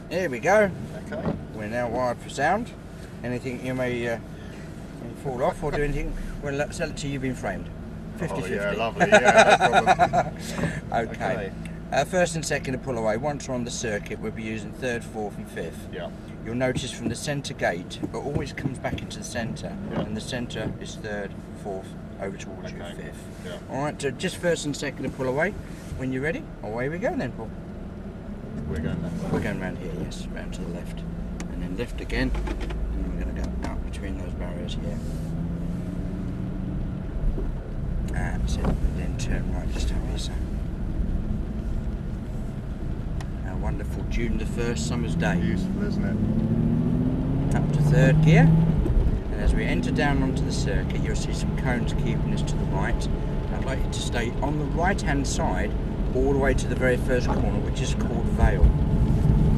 There we go. Okay. We're now wired for sound. Anything you may fall off or do anything, we'll sell it to you. You've been framed. 50-50. Oh, yeah, lovely. Yeah, no problem. Okay. First and second to pull away. Once we're on the circuit, we'll be using third, fourth, and fifth. Yeah. You'll notice from the centre gate, it always comes back into the centre, Yeah. and the centre is third, fourth, over towards you, fifth. Yeah. All right. So just first and second to pull away. When you're ready, away we go then, Paul. We're going that way. We're going round here, yes, round to the left, and then left again, and then we're going to go out between those barriers here. That's it. And then turn right this time, yes, sir. A wonderful June the 1st summer's day. Beautiful, isn't Up to third gear, and as we enter down onto the circuit, you'll see some cones keeping us to the right. I'd like you to stay on the right-hand side, all the way to the very first corner, which is called Vale.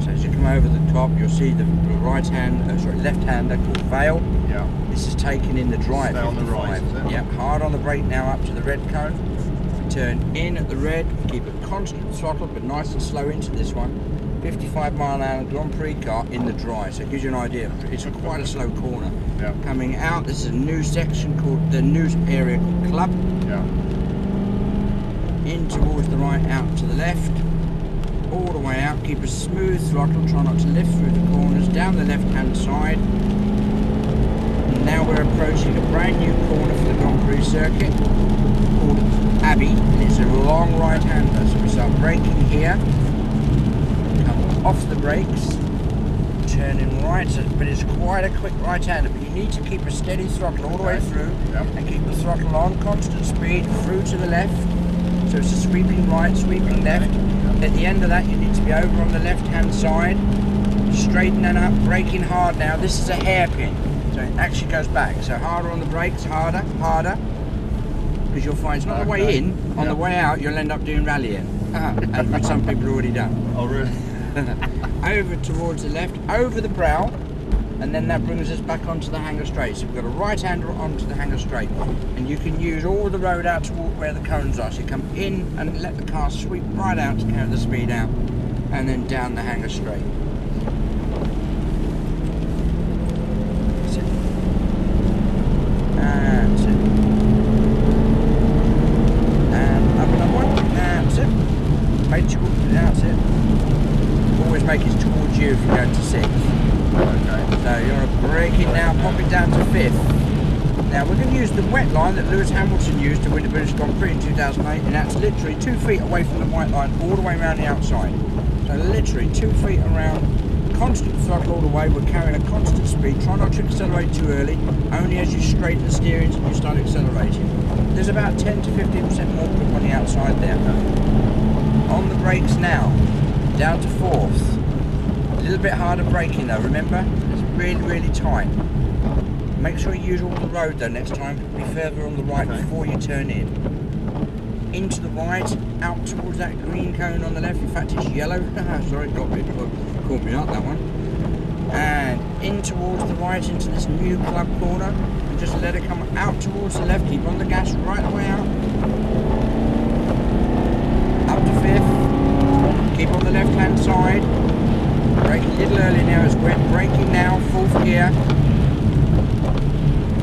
So as you come over the top, you'll see the left-hander called Vale. it? Yeah. This is taking in the drive. Stay on the 55. right, is it? Yep, hard on the brake now up to the red cone. We turn in at the red, keep a constant throttle, but nice and slow into this one. 55 mile an hour Grand Prix car in the dry, so it gives you an idea. It's quite a slow corner. Yeah. Coming out, this is a new section called the new area called Club. Yeah. In towards the right, out to the left, all the way out, keep a smooth throttle, try not to lift through the corners, down the left hand side. And now we're approaching a brand new corner for the Grand Prix circuit called Abbey, and it's a long right hander, so we start braking here, come off the brakes, turning right, but it's quite a quick right hander, but you need to keep a steady throttle all the way through, and keep the throttle on constant speed through to the left. So it's a sweeping right, sweeping left. At the end of that, you need to be over on the left-hand side, straightening up, braking hard now. This is a hairpin, so it actually goes back. So harder on the brakes, harder, because you'll find it's not the way in. On the way out, you'll end up doing rallying, as which some people have already done. Oh, really? Over towards the left, over the brow, and then that brings us back onto the hanger straight. So we've got a right hander onto the hanger straight, and you can use all the road out to where the cones are. So you come in and let the car sweep right out to count the speed out, and then down the hanger straight. That's it. That's it. And up another one. That's it. Make sure. That's it. Always make it towards you if you're going to sixth. Okay. So you're braking now, pop it down to fifth. Now we're going to use the wet line that Lewis Hamilton used to win the British Grand Prix in 2008, and that's literally 2 feet away from the white line, all the way around the outside. So literally 2 feet around, constant throttle all the way. We're carrying a constant speed. Try not to accelerate too early. Only as you straighten the steering you start accelerating. There's about 10 to 15% more grip on the outside there. On the brakes now, down to fourth. A little bit harder braking though, remember? It's really, really tight. Make sure you use all the road though next time. Be further on the right before you turn in. Into the right, out towards that green cone on the left. In fact, it's yellow. Sorry, caught me up that one. And in towards the right into this new club corner. And just let it come out towards the left. Keep on the gas right the way out. Up to fifth. Keep on the left hand side. Brake a little early now as we're braking now, fourth gear.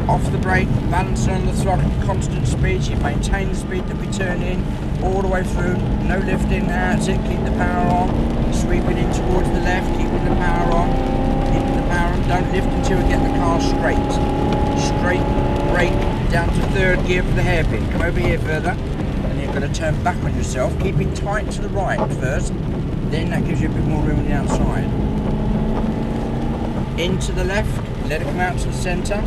Off the brake, balance on the throttle, constant speed. So you maintain the speed that we turn in, all the way through, no lifting, that's it, keep the power on. Sweeping in towards the left, keeping the power on. Keeping the power on, don't lift until we get the car straight. Straight, brake, down to third gear for the hairpin. Come over here further, and you're going to turn back on yourself. Keep it tight to the right first. Then that gives you a bit more room on the outside. Into the left, let it come out to the centre,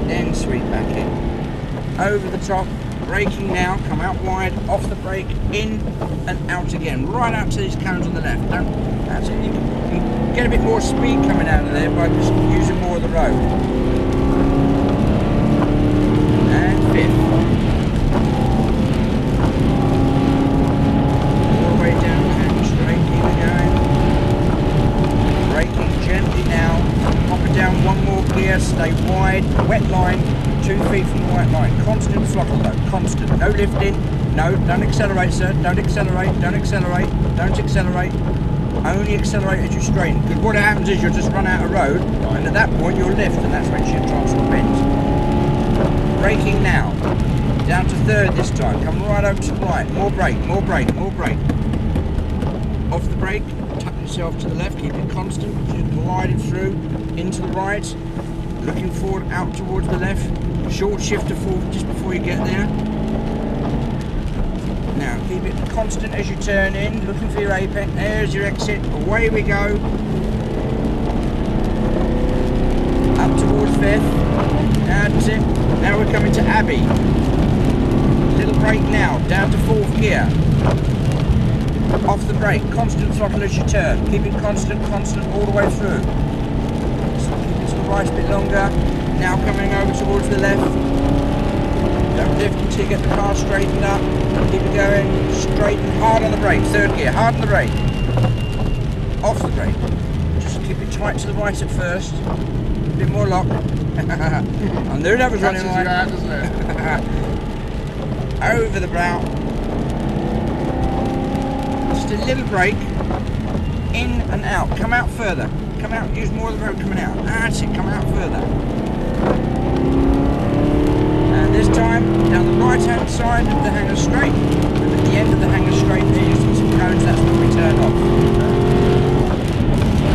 then sweep back in. Over the top, braking now, come out wide, off the brake, in and out again, right out to these cones on the left. That's it. You can get a bit more speed coming out of there by just using more of the road. And fifth. All the way down the hand straight, keep it going. Braking gently now, pop it down one more gear, stay wide, wet line, 2 feet from the white line. Constant throttle though, constant, no lifting, no, don't accelerate sir, don't accelerate, don't accelerate, don't accelerate. Only accelerate as you straighten. Because what happens is you'll just run out of road, and at that point you'll lift, and that's when your transport bends. Braking now. Down to third this time. Come right over to the right. More brake, more brake, more brake. Off the brake. Tuck yourself to the left. Keep it constant. Just gliding through into the right. Looking forward out towards the left. Short shifter forward just before you get there. Now keep it constant as you turn in. Looking for your apex. There's your exit. Away we go. Up towards fifth. That's it. Now we're coming to Abbey. Little brake now, down to fourth gear. Off the brake, constant throttle as you turn. Keep it constant, constant all the way through. So keep it to the right a bit longer. Now coming over towards the left. Don't lift until you get the car straightened up. Keep it going, straight and hard on the brake. Third gear, hard on the brake. Off the brake. Just keep it tight to the right at first. A bit more lock. I knew that was running right. Out, doesn't it? Over the brow. Just a little brake. In and out. Come out further. Come out. Use more of the road coming out. That's it. Come out further. And this time down the right hand side of the hangar straight. And at the end of the hangar straight there you see some cones. That's when we turn off.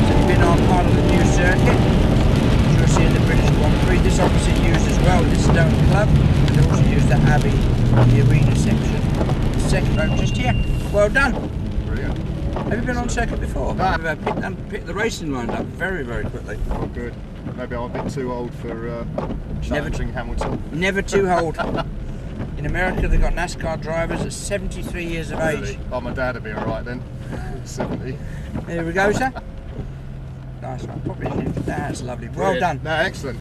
So you've been on part of the new circuit. You'll see in the British Grand Prix. This obviously used as well. This Stone Club. And they also use the Abbey. The arena section. The second row just here. Well done. Brilliant. Have you been on circuit before? No. I've picked the racing line up very, very quickly. Oh, good. Maybe I'm a bit too old for challenging Hamilton. Never too old. In America, they've got NASCAR drivers at 73 years of Really? age. Oh, my dad would be alright then. 70. There we go, sir. Nice one. Pop it in. That's lovely. Well Brilliant. done. No, excellent.